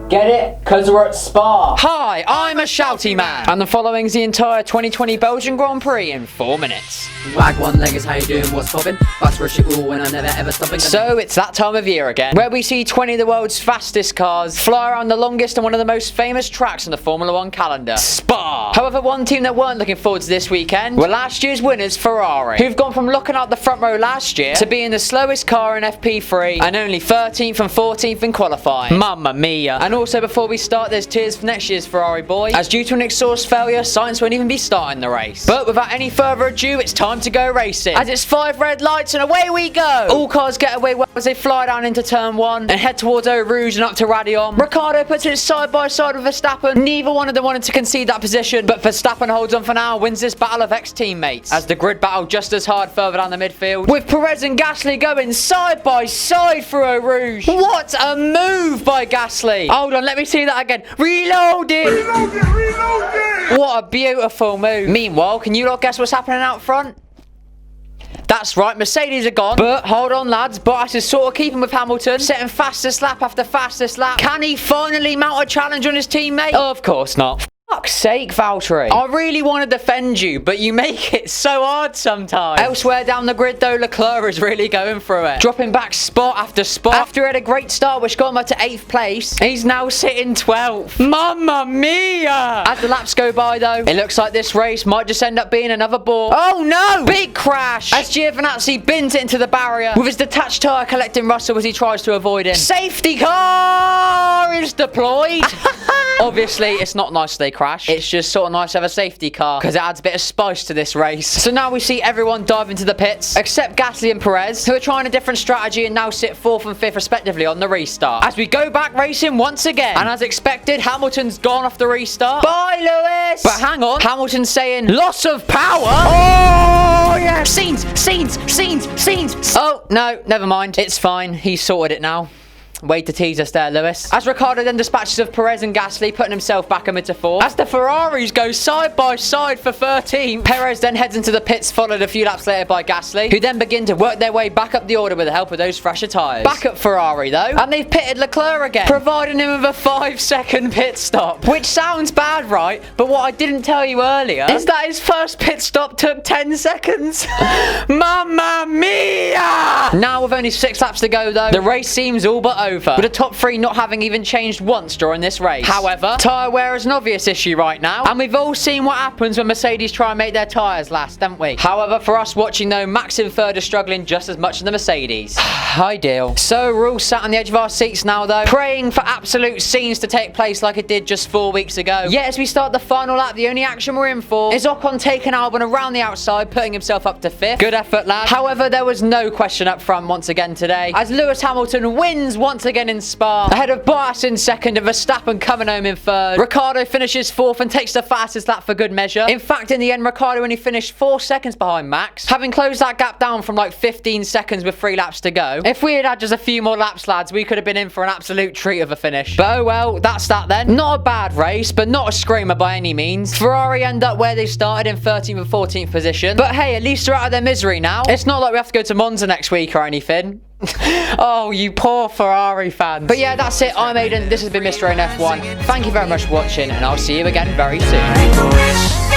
Get it? Because we're at Spa. Hi, I'm a shouty man. And the following's the entire 2020 Belgian Grand Prix in 4 minutes. Wag one leg is how you doing, what's poppin'? Fast rush it all when I'm never ever stopping. So it's that time of year again, where we see 20 of the world's fastest cars fly around the longest and one of the most famous tracks in the Formula 1 calendar, Spa. However, one team that weren't looking forward to this weekend were last year's winners, Ferrari, who've gone from looking out the front row last year to being the slowest car in FP3 and only 13th and 14th in qualifying. Mamma mia. And also, before we start, there's tears for next year's Ferrari boy, as due to an exhaust failure, Sainz won't even be starting the race. But without any further ado, it's time to go racing, as it's 5 red lights and away we go. All cars get away well as they fly down into turn 1 and head towards Eau Rouge and up to Radion. Ricciardo puts it side by side with Verstappen. Neither one of them wanted to concede that position, but Verstappen holds on for now, wins this battle of ex-teammates, as the grid battle just as hard further down the midfield, with Perez and Gasly going side by side through Eau Rouge. What a move by Gasly. Hold on, let me see that again. Reload it! Reload it! Reload it! What a beautiful move. Meanwhile, can you lot guess what's happening out front? That's right, Mercedes are gone. But hold on, lads. Bottas is sort of keeping with Hamilton, setting fastest lap after fastest lap. Can he finally mount a challenge on his teammate? Of course not. Fuck's sake, Valtteri. I really want to defend you, but you make it so hard sometimes. Elsewhere down the grid, though, Leclerc is really going through it, dropping back spot after spot. After he had a great start, which got him up to 8th place, he's now sitting 12th. Mamma mia! As the laps go by, though, it looks like this race might just end up being another bore. Oh, no! Big crash! As Giovinazzi bins it into the barrier, with his detached tyre collecting Russell as he tries to avoid him. Safety car is deployed! Obviously, it's not nice they crash. It's just sort of nice to have a safety car, because it adds a bit of spice to this race. So now we see everyone dive into the pits, except Gasly and Perez, who are trying a different strategy and now sit 4th and 5th respectively on the restart. As we go back racing once again, and as expected, Hamilton's gone off the restart. Bye, Lewis! But hang on, Hamilton's saying, loss of power? Oh, yeah! Scenes! Oh, no, never mind. It's fine. He's sorted it now. Way to tease us there, Lewis. As Ricciardo then dispatches of Perez and Gasly, putting himself back amid to 4th. As the Ferraris go side by side for 13th, Perez then heads into the pits, followed a few laps later by Gasly, who then begin to work their way back up the order with the help of those fresher tyres. Back at Ferrari, though, and they've pitted Leclerc again, providing him with a 5-second pit stop. Which sounds bad, right? But what I didn't tell you earlier is that his first pit stop took 10 seconds. Mamma mia! Now, with only 6 laps to go, though, the race seems all but over, with the top 3 not having even changed once during this race. However, tyre wear is an obvious issue right now, and we've all seen what happens when Mercedes try and make their tyres last, haven't we? However, for us watching though, Max in 3rd is struggling just as much as the Mercedes. Ideal. So we're all sat on the edge of our seats now though, praying for absolute scenes to take place like it did just 4 weeks ago. Yet as we start the final lap, the only action we're in for is Ocon taking Albon around the outside, putting himself up to 5th. Good effort, lad. However, there was no question up front once again today, as Lewis Hamilton wins once again in Spa, ahead of Bottas in 2nd and Verstappen coming home in 3rd. Ricciardo finishes 4th and takes the fastest lap for good measure. In fact, in the end, Ricciardo only finished 4 seconds behind Max, having closed that gap down from like 15 seconds with 3 laps to go. If we had had just a few more laps, lads, we could have been in for an absolute treat of a finish. But oh well, that's that then. Not a bad race, but not a screamer by any means. Ferrari end up where they started in 13th and 14th position. But hey, at least they're out of their misery now. It's not like we have to go to Monza next week or anything. Oh, you poor Ferrari fans. But yeah, that's it. I'm Aiden. This has been Mr. NF1. Thank you very much for watching, and I'll see you again very soon.